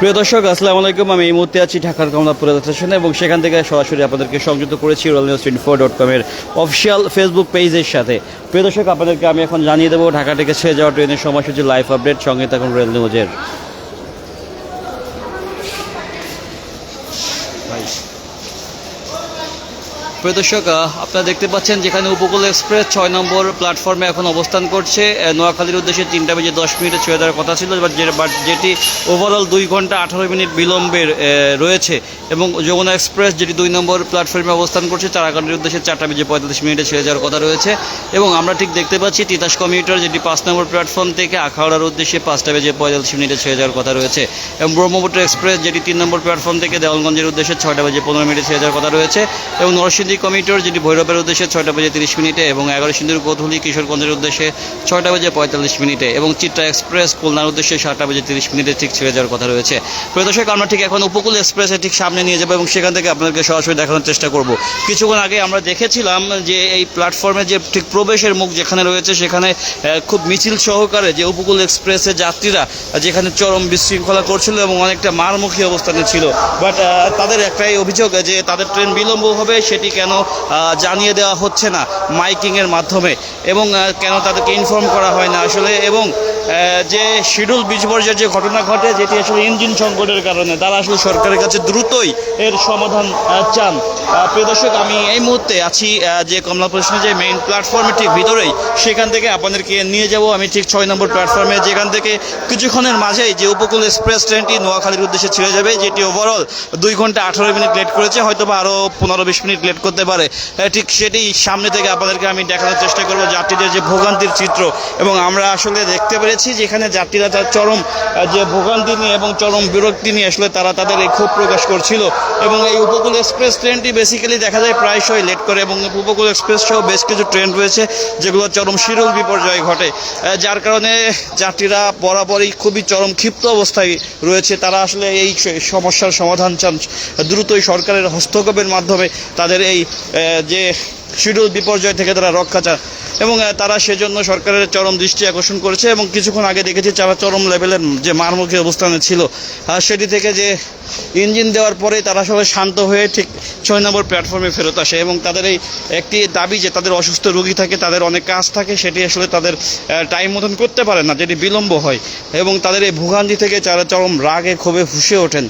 প্রিয় দর্শক, আসসালামু আলাইকুম। আমি এই মুহূর্তে আছি ঢাকার কমলাপুর রেল স্টেশনে এবং সেখান থেকে সরাসরি আপনাদেরকে সংযুক্ত করেছি realnews24.com এর অফিসিয়াল ফেসবুক পেজের সাথে। প্রিয় দর্শক, আপনাদেরকে আমি এখন জানিয়ে দেবো ঢাকা থেকে ছেড়ে যাওয়া ট্রেনের সময়সূচি লাইভ আপডেট। সঙ্গে থাকুন রেল নিউজের। প্রিয় দর্শক, আপনারা দেখতে পাচ্ছেন যেখানে উপকূল এক্সপ্রেস 6 নম্বর প্ল্যাটফর্মে এখন অবস্থান করছে। নোয়াখালীর উদ্দেশ্যে 3টা বেজে 10 মিনিটে ছেড়ে দেওয়ার কথা ছিল, বাট যেটি ওভারঅল 2 ঘন্টা 18 মিনিট বিলম্বের রয়েছে। এবং যমুনা এক্সপ্রেস যেটি 2 নম্বর প্ল্যাটফর্মে অবস্থান করছে চারাকান্দির উদ্দেশ্যে 4টা বেজে 45 মিনিটে ছেড়ে যাওয়ার কথা রয়েছে। এবং আমরা ঠিক দেখতে পাচ্ছি তিতাস কমিউটার যেটি 5 নম্বর প্ল্যাটফর্ম থেকে আখাউড়ার উদ্দেশ্যে 5টা বেজে 45 মিনিটে ছেড়ে যাওয়ার কথা রয়েছে। এবং ব্রহ্মপুত্র এক্সপ্রেস যেটি 3 নম্বর প্ল্যাটফর্ম থেকে দেওয়ানগঞ্জের উদ্দেশ্যে 6টা বেজে 15 মিনিটে ছেড়ে যাওয়ার কথা রয়েছে। এবং নরসিংদী কমিউটার যেটি ভৈরবের উদ্দেশ্যে 6টা বেজে 30 মিনিটে এবং 11 সিন্ধুর কোতহুলি কিশোরগঞ্জের উদ্দেশ্যে 6টা বেজে 45 মিনিটে এবং চিত্রা এক্সপ্রেস খুলনার উদ্দেশ্যে 7টা বেজে 30 মিনিটে ঠিক ছেড়ে যাওয়ার কথা রয়েছে। প্রিয় দর্শক, আমরা ঠিক এখন উপকূল এক্সপ্রেসের ঠিক সামনে নিয়ে যাবো এবং সেখান থেকে আপনাদেরকে সরাসরি দেখানোর চেষ্টা করব। কিছুক্ষণ আগে আমরা দেখেছিলাম যে এই প্ল্যাটফর্মে যে ঠিক প্রবেশের মুখ যেখানে রয়েছে সেখানে খুব মিছিল সহকারে যে উপকূল এক্সপ্রেসের যাত্রীরা যেখানে চরম বিশৃঙ্খলা করছিল এবং অনেকটা মারমুখী অবস্থানে ছিল। বাট তাদের একটাই অভিযোগ যে তাদের ট্রেন বিলম্ব হবে, সেটি কেন জানিয়ে দেওয়া হচ্ছে না মাইকিংয়ের মাধ্যমে এবং কেন তাদেরকে ইনফর্ম করা হয় না আসলে। এবং যে শিডিউল বিপর্যয়ের যে ঘটনা ঘটে যেটি আসলে ইঞ্জিন সংকটের কারণে, তারা আসলে সরকারের কাছে দ্রুতই এর সমাধান চান। প্রিয় দর্শক, আমি এই মুহূর্তে আছি যে কমলাপুর স্টেশনের যে মেইন প্ল্যাটফর্মের ঠিক ভিতরেই, সেখান থেকে আপনাদেরকে নিয়ে যাব আমি ঠিক 6 নম্বর প্ল্যাটফর্মে, যেখান থেকে কিছুক্ষণের মাঝেই যে উপকূল এক্সপ্রেস ট্রেনটি নোয়াখালীর উদ্দেশ্যে ছেড়ে যাবে, যেটি ওভারঅল 2 ঘন্টা 18 মিনিট লেট করেছে, হয়তো বা আরও 15-20 মিনিট লেট করতে পারে। ঠিক সেটি সামনে থেকে আপনাদেরকে আমি দেখানোর চেষ্টা করব যাত্রীদের যে ভোগান্তির চিত্র। এবং আমরা আসলে দেখতে পেরেছি যেখানে যাত্রীরা তার চরম যে ভোগান্তি নিয়ে এবং চরম বিরক্তি নিয়ে আসলে তারা তাদের এই ক্ষোভ প্রকাশ করছিল। এবং এই উপকূল এক্সপ্রেস ট্রেনটি বেসিক্যালি দেখা যায় প্রায়শই লেট করে এবং উপকূল এক্সপ্রেস সহ বেশ কিছু ট্রেন রয়েছে যেগুলো চরম শিডিউল বিপর্যয় ঘটে, যার কারণে যাত্রীরা বরাবরই খুবই চরম ক্ষিপ্ত অবস্থায় রয়েছে। তারা আসলে এই সমস্যার সমাধান চান দ্রুতই সরকারের হস্তক্ষেপের মাধ্যমে, তাদের এই যে শিডিউল বিপর্যয় থেকে তারা রক্ষা চান এবং তারা সেজন্য সরকারের চরম দৃষ্টি আকর্ষণ করেছে। এবং কিছুক্ষণ আগে দেখেছি তারা চরম লেভেলের যে মারমুখী অবস্থানে ছিল, সেটি থেকে যে ইঞ্জিন দেওয়ার পরে তারা সবাই শান্ত হয়ে ঠিক 6 নম্বর প্ল্যাটফর্মে ফেরত আসে। এবং তাদের এই একটি দাবি যে তাদের অসুস্থ রোগী থাকে, তাদের অনেক কাজ থাকে, সেটি আসলে তাদের টাইম মতন করতে পারে না, যেটি বিলম্ব হয়। এবং তাদের এই ভোগান্তি থেকে তারা চরম রাগে ক্ষোভে ফুঁসে ওঠেন।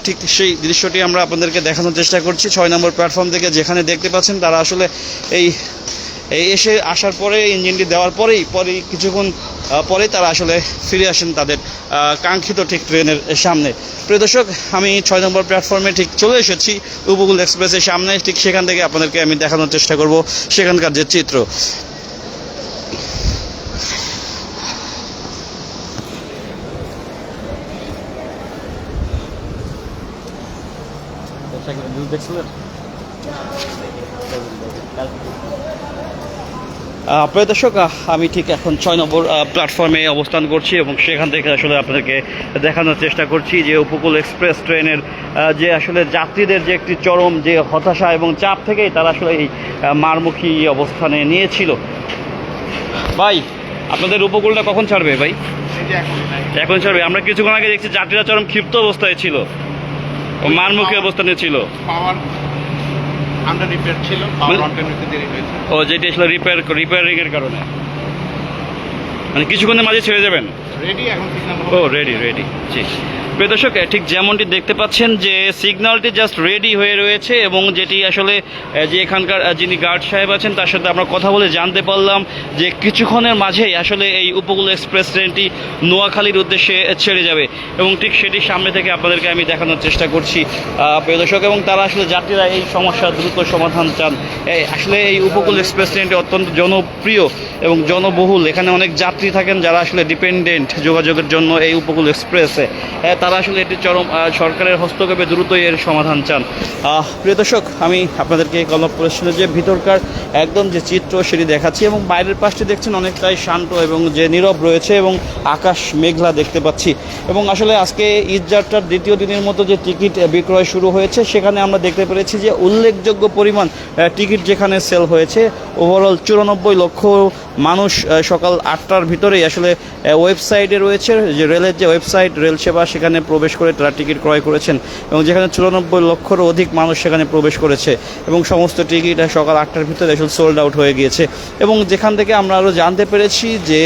ঠিক সেই দৃশ্যটি আমরা আপনাদেরকে দেখানোর চেষ্টা করছি 6 নম্বর প্ল্যাটফর্ম থেকে, যেখানে দেখতে পাচ্ছেন তারা আসলে এই আসার পরে ইঞ্জিনটি দেওয়ার পরেই কিছুক্ষণ পরে তারা আসলে ফিরে আসেন তাদের কাঙ্ক্ষিত ঠিক ট্রেনের সামনে। প্রিয় দর্শক, আমি 6 নম্বর প্ল্যাটফর্মে ঠিক চলে এসেছি উপকূল এক্সপ্রেসের সামনে। ঠিক সেখান থেকে আপনাদেরকে আমি দেখানোর চেষ্টা করব সেখানকার যে চিত্র। প্রিয় দর্শক, আমি ঠিক এখন 6 নম্বর প্ল্যাটফর্মে অবস্থান করছি এবং সেখান থেকে আসলে আপনাদেরকে দেখানোর চেষ্টা করছি যে উপকূল এক্সপ্রেস ট্রেনের যে আসলে যাত্রীদের যে একটি চরম যে হতাশা এবং চাপ থেকেই তারা আসলে এই মারমুখী অবস্থানে নিয়েছিল। ভাই, আপনাদের উপকূলটা কখন ছাড়বে ভাই? এখন ছাড়বে। আমরা কিছুক্ষণ আগে দেখছি যাত্রীরা চরম ক্ষিপ্ত অবস্থায় ছিল, মারমুখী অবস্থানে ছিল। ও, যেটি আসলে রিপেয়ারিং এর কারণে মানে কিছুক্ষণের মাঝে ছেড়ে যাবেন। ও, রেডি জি। প্রিয় দর্শক, ঠিক যেমনটি দেখতে পাচ্ছেন যে সিগন্যালটি জাস্ট রেডি হয়ে রয়েছে এবং যেটি আসলে যে এখানকার যিনি গার্ড সাহেব আছেন তার সাথে আমরা কথা বলে জানতে পারলাম যে কিছুক্ষণের মাঝেই আসলে এই উপকূল এক্সপ্রেস ট্রেনটি নোয়াখালীর উদ্দেশ্যে ছেড়ে যাবে এবং ঠিক সেটির সামনে থেকে আপনাদেরকে আমি দেখানোর চেষ্টা করছি প্রিয় দর্শক। এবং তারা আসলে যাত্রীরা এই সমস্যার দ্রুত সমাধান চান। আসলে এই উপকূল এক্সপ্রেস ট্রেনটি অত্যন্ত জনপ্রিয় এবং জনবহুল। এখানে অনেক যাত্রী থাকেন যারা আসলে ডিপেন্ডেন্ট যোগাযোগের জন্য এই উপকূল এক্সপ্রেসে। তারা আসলে এটি চরম সরকারের হস্তক্ষেপে দ্রুতই এর সমাধান চান। প্রিয় দর্শক, আমি আপনাদেরকে কমলাপুর স্টেশনের যে ভিতরকার একদম যে চিত্র সেটি দেখাচ্ছি এবং বাইরের পাশটি দেখছেন অনেকটাই শান্ত এবং যে নীরব রয়েছে এবং আকাশ মেঘলা দেখতে পাচ্ছি। এবং আসলে আজকে ঈদযাত্রার দ্বিতীয় দিনের মতো যে টিকিট বিক্রয় শুরু হয়েছে সেখানে আমরা দেখতে পেরেছি যে উল্লেখযোগ্য পরিমাণ টিকিট যেখানে সেল হয়েছে, ওভারঅল 94 লক্ষ মানুষ সকাল 8টার ভিতরেই আসলে ওয়েবসাইটে রয়েছে যে রেলের যে ওয়েবসাইট রেল সেবা, সেখানে প্রবেশ করে তারা টিকিট ক্রয় করেছেন এবং যেখানে 94 লক্ষেরও অধিক মানুষ সেখানে প্রবেশ করেছে এবং সমস্ত টিকিট সকাল 8টার ভিতরে আসলে সোল্ড আউট হয়ে গিয়েছে। এবং যেখান থেকে আমরা আরও জানতে পেরেছি যে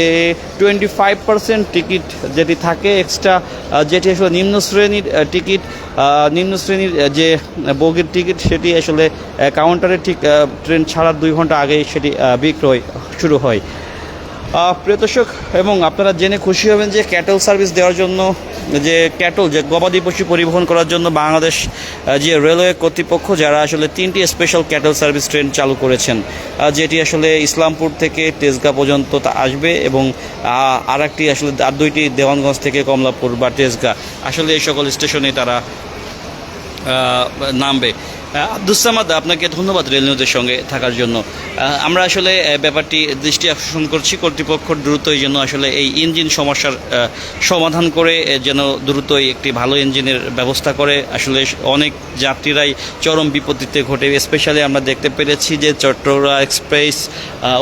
25% টিকিট যেটি থাকে এক্সট্রা, যেটি আসলে নিম্ন শ্রেণীর টিকিট, নিম্ন শ্রেণীর যে বগির টিকিট, সেটি আসলে কাউন্টারে ঠিক ট্রেন ছাড়ার 2 ঘন্টা আগেই সেটি বিক্রয় শুরু হয়। প্রিয় দর্শক, এবং আপনারা জেনে খুশি হবেন যে ক্যাটল সার্ভিস দেওয়ার জন্য, যে ক্যাটল যে গবাদি পশু পরিবহন করার জন্য বাংলাদেশ যে রেলওয়ে কর্তৃপক্ষ যারা আসলে 3টি স্পেশাল ক্যাটল সার্ভিস ট্রেন চালু করেছেন, যেটি আসলে ইসলামপুর থেকে তেজগাঁ পর্যন্ত তা আসবে এবং আর একটি আসলে আর 2টি দেওয়ানগঞ্জ থেকে কমলাপুর বা তেজগাঁ, আসলে এই সকল স্টেশনে তারা নামবে। আব্দুস সামাদ, আপনাকে ধন্যবাদ রেল নিউজের সঙ্গে থাকার জন্য। আমরা আসলে ব্যাপারটি দৃষ্টি আকর্ষণ করছি কর্তৃপক্ষ দ্রুত এই জন্য আসলে এই ইঞ্জিন সমস্যার সমাধান করে যেন দ্রুতই একটি ভালো ইঞ্জিনের ব্যবস্থা করে। আসলে অনেক যাত্রীরাই চরম বিপত্তিতে ঘটে, স্পেশালি আমরা দেখতে পেরেছি যে চট্টগ্রাম এক্সপ্রেস,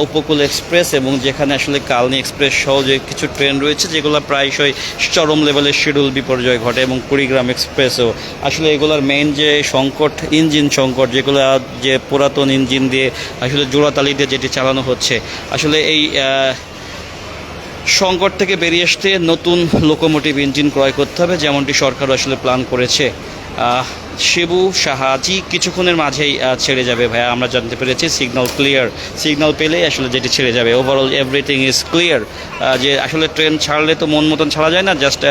উপকূল এক্সপ্রেস এবং যেখানে আসলে কালনী এক্সপ্রেস সহ যে কিছু ট্রেন রয়েছে যেগুলো প্রায়শই চরম লেভেলের শিডিউল বিপর্যয় ঘটে, এবং কুড়িগ্রাম এক্সপ্রেসও আসলে এগুলোর মেইন যে সংকট ইঞ্জিন সংকট, যেগুলো যে পুরাতন ইঞ্জিন দিয়ে আসলে জোড়াতালি দিয়ে যেটি চালানো হচ্ছে, আসলে এই সংকট থেকে বেরিয়ে আসতে নতুন লোকোমোটিভ ইঞ্জিন ক্রয় করতে হবে, যেমনটি সরকার আসলে প্ল্যান করেছে। শিবু সাহাজি কিছুক্ষণের মাঝেই ছেড়ে যাবে ভাইয়া, আমরা জানতে পেরেছি সিগন্যাল ক্লিয়ার, সিগন্যাল পেলেই আসলে যেটি ছেড়ে যাবে। ওভারঅল এভরিথিং ইজ ক্লিয়ার, যে আসলে ট্রেন ছাড়লে তো মন মতন ছাড়া যায় না, জাস্ট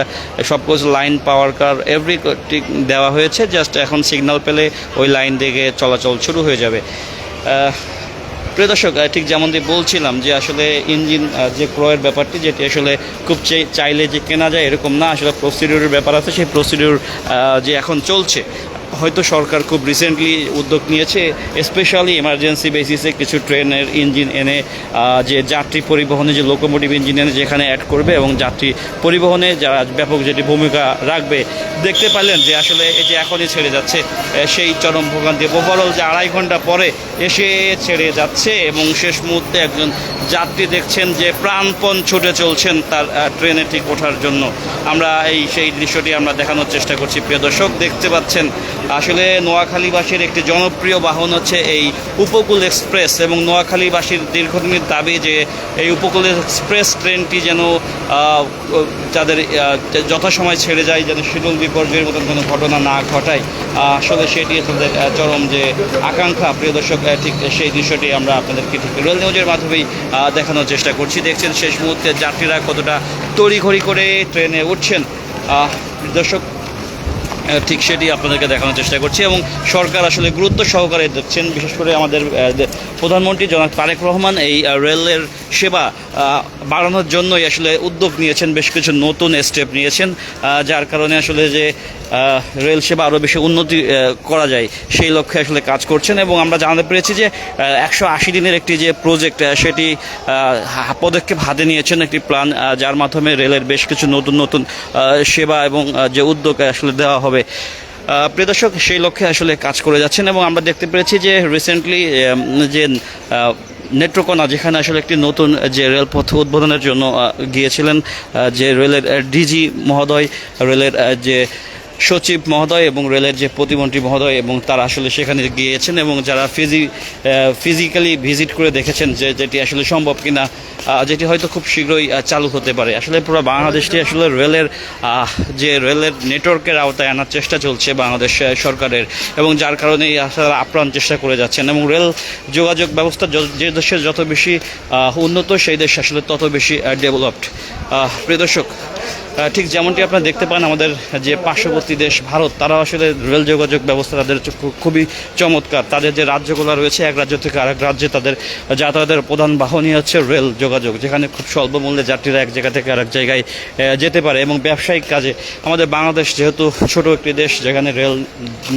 সব কিছু লাইন পাওয়ার কার এভরিথিং দেওয়া হয়েছে, জাস্ট এখন সিগন্যাল পেলে ওই লাইন দিকে চলাচল শুরু হয়ে যাবে। প্রিয় দর্শক, ঠিক যেমনটি বলছিলাম যে আসলে ইঞ্জিন যে ক্রয়ের ব্যাপারটি, যেটি আসলে খুব চাইলে যে কেনা যায় এরকম না, আসলে প্রসিডিউরের ব্যাপার আছে, সেই প্রসিডিউর যে এখন চলছে। হয়তো সরকার খুব রিসেন্টলি উদ্যোগ নিয়েছে স্পেশালি এমার্জেন্সি বেসিসে কিছু ট্রেনের ইঞ্জিন এনে যে যাত্রী পরিবহনে যে লোকোমোটিভ ইঞ্জিন এনে যেখানে অ্যাড করবে এবং যাত্রী পরিবহনে যারা ব্যাপক যেটি ভূমিকা রাখবে। দেখতে পারলেন যে আসলে এই যে এখনই ছেড়ে যাচ্ছে সেই চরম ভোগান্তি, ওভারঅল যে 2.5 ঘন্টা পরে এসে ছেড়ে যাচ্ছে এবং শেষ মুহূর্তে একজন যাত্রী দেখছেন যে প্রাণপণ ছুটে চলছেন তার ট্রেনে ঠিক ওঠার জন্য। আমরা সেই দৃশ্যটি আমরা দেখানোর চেষ্টা করছি। প্রিয় দর্শক, দেখতে পাচ্ছেন আসলে নোয়াখালীবাসীর একটি জনপ্রিয় বাহন হচ্ছে এই উপকূল এক্সপ্রেস, এবং নোয়াখালীবাসীর দীর্ঘদিনের দাবি যে এই উপকূল এক্সপ্রেস ট্রেনটি যেন তাদের যথাসময় ছেড়ে যায়, যেন শিডিউল বিপর্যয়ের মতন কোনো ঘটনা না ঘটায়। আসলে সেটি তাদের চরম যে আকাঙ্ক্ষা। প্রিয় দর্শক, ঠিক সেই দৃশ্যটি আমরা আপনাদেরকে ঠিক রেল নিউজের মাধ্যমেই দেখানোর চেষ্টা করছি। দেখছেন শেষ মুহূর্তে যাত্রীরা কতটা তড়িঘড়ি করে ট্রেনে উঠছেন। দর্শক, ঠিক সেটি আপনাদেরকে দেখানোর চেষ্টা করছি এবং সরকার আসলে গুরুত্ব সহকারে দেখছেন। বিশেষ করে আমাদের প্রধানমন্ত্রী জনাব তারেক রহমান এই রেলের সেবা বাড়ানোর জন্যই আসলে উদ্যোগ নিয়েছেন, বেশ কিছু নতুন স্টেপ নিয়েছেন, যার কারণে আসলে যে রেল সেবা আরও বেশি উন্নতি করা যায় সেই লক্ষ্যে আসলে কাজ করছেন। এবং আমরা জানতে পেরেছি যে 180 দিনের একটি যে প্রজেক্ট, সেটি পদক্ষেপ হাতে নিয়েছেন, একটি প্ল্যান, যার মাধ্যমে রেলের বেশ কিছু নতুন নতুন সেবা এবং যে উদ্যোগ আসলে দেওয়া হবে। প্রিয় দর্শক, সেই লক্ষ্যে আসলে কাজ করে যাচ্ছেন। এবং আমরা দেখতে পেরেছি যে রিসেন্টলি যে নেত্রকোনা, যেখানে আসলে একটি নতুন যে রেলপথ উদ্বোধনের জন্য গিয়েছিলেন যে রেলের ডিজি মহোদয়, রেলের যে সচিব মহোদয় এবং রেলের যে প্রতিমন্ত্রী মহোদয়, এবং তারা আসলে সেখানে গিয়েছেন এবং যারা ফিজিক্যালি ভিজিট করে দেখেছেন যে যেটি আসলে সম্ভব কিনা, যেটি হয়তো খুব শীঘ্রই চালু হতে পারে। আসলে পুরো বাংলাদেশটি আসলে রেলের যে রেলের নেটওয়ার্কের আওতায় আনার চেষ্টা চলছে বাংলাদেশ সরকারের, এবং যার কারণেই আসলে আপ্রাণ চেষ্টা করে যাচ্ছেন। এবং রেল যোগাযোগ ব্যবস্থা যে দেশের যত বেশি উন্নত, সেই দেশ আসলে তত বেশি ডেভেলপড। প্রিয় দর্শক, ঠিক যেমনটি আপনারা দেখতে পান আমাদের যে পার্শ্ববর্তী দেশ ভারত, তারা আসলে রেল যোগাযোগ ব্যবস্থা তাদের খুবই চমৎকার। তাদের যে রাজ্যগুলো রয়েছে, এক রাজ্য থেকে আরেক রাজ্যে তাদের যাতায়াতের প্রধান বাহনই হচ্ছে রেল যোগাযোগ, যেখানে খুব স্বল্প মূল্যে যাত্রীরা এক জায়গা থেকে আরেক জায়গায় যেতে পারে। এবং ব্যবসায়িক কাজে আমাদের বাংলাদেশ যেহেতু ছোট একটি দেশ, যেখানে রেল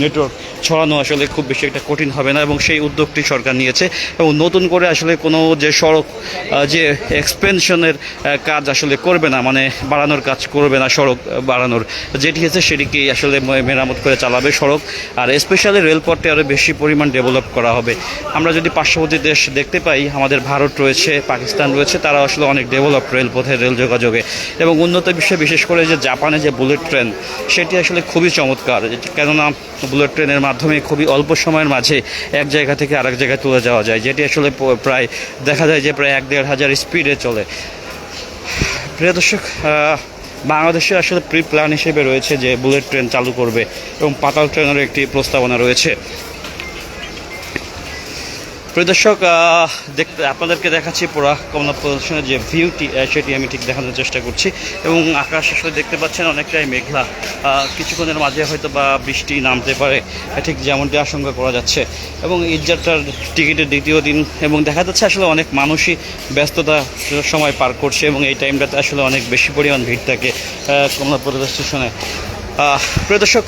নেটওয়ার্ক ছড়ানো আসলে খুব বেশি একটা কঠিন হবে না, এবং সেই উদ্যোগটি সরকার নিয়েছে। এবং নতুন করে আসলে কোনো যে সড়ক যে এক্সপেনশনের কাজ আসলে করবে না, মানে বাড়ানোর কাজ করবে না সড়ক বাড়ানোর, যেটি হচ্ছে সেটিকেই আসলে মেরামত করে চালাবে সড়ক। আর স্পেশালি রেলপথটি আরও বেশি পরিমাণ ডেভেলপ করা হবে। আমরা যদি পার্শ্ববর্তী দেশ দেখতে পাই, আমাদের ভারত রয়েছে, পাকিস্তান রয়েছে, তারা আসলে অনেক ডেভেলপ রেলপথে, রেল যোগাযোগে এবং উন্নত বিশ্বে, বিশেষ করে যে জাপানে যে বুলেট ট্রেন, সেটি আসলে খুবই চমৎকার। কেননা বুলেট ট্রেনের মাধ্যমে খুবই অল্প সময়ের মাঝে এক জায়গা থেকে আরেক জায়গায় তুলে যাওয়া যায়, যেটি আসলে প্রায় দেখা যায় যে প্রায় 1-1.5 হাজার স্পিডে চলে। প্রিয় দর্শক, বাংলাদেশে আসলে প্রি প্ল্যান হিসেবে রয়েছে যে বুলেট ট্রেন চালু করবে এবং পাতাল ট্রেনেরও একটি প্রস্তাবনা রয়েছে। প্রিয় দর্শক, আপনাদেরকে দেখাচ্ছি পুরা কমলা প্রদর্শনের যে ভিউটি, সেটি আমি ঠিক দেখানোর চেষ্টা করছি। এবং আকাশ আসলে দেখতে পাচ্ছেন অনেকটাই মেঘলা, কিছুক্ষণের মাঝে হয়তো বা বৃষ্টি নামতে পারে, ঠিক যেমনটি আশঙ্কা করা যাচ্ছে। এবং ঈদযাত্রার টিকিটের দ্বিতীয় দিন, এবং দেখা যাচ্ছে আসলে অনেক মানুষই ব্যস্ততা সময় পার করছে এবং এই টাইমটাতে আসলে অনেক বেশি পরিমাণ ভিড় থাকে কমলা প্রদর্শন স্টেশনে। প্রিয় দর্শক,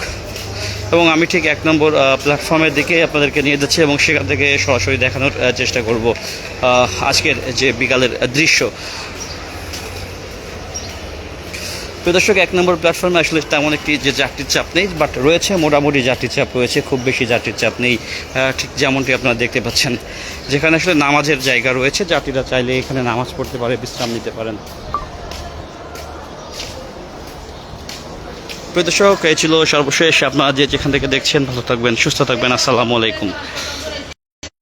এবং আমি ঠিক 1 নম্বর প্ল্যাটফর্মের দিকে আপনাদেরকে নিয়ে যাচ্ছি এবং সেখান থেকে সরাসরি দেখানোর চেষ্টা করব আজকের যে বিকালের দৃশ্য। প্রিয় দর্শক, 1 নম্বর প্ল্যাটফর্মে আসলে তেমন একটি যে যাত্রীর চাপ নেই, বাট রয়েছে মোটামুটি যাত্রীর চাপ রয়েছে, খুব বেশি যাত্রীর চাপ নেই, ঠিক যেমনটি আপনারা দেখতে পাচ্ছেন। যেখানে আসলে নামাজের জায়গা রয়েছে, যাত্রীরা চাইলে এখানে নামাজ পড়তে পারে, বিশ্রাম নিতে পারেন। প্রিয় দর্শক, এই ছিল সর্বশেষ। আপনারা যেখান থেকে দেখছেন, ভালো থাকবেন, সুস্থ থাকবেন। আসসালামু আলাইকুম।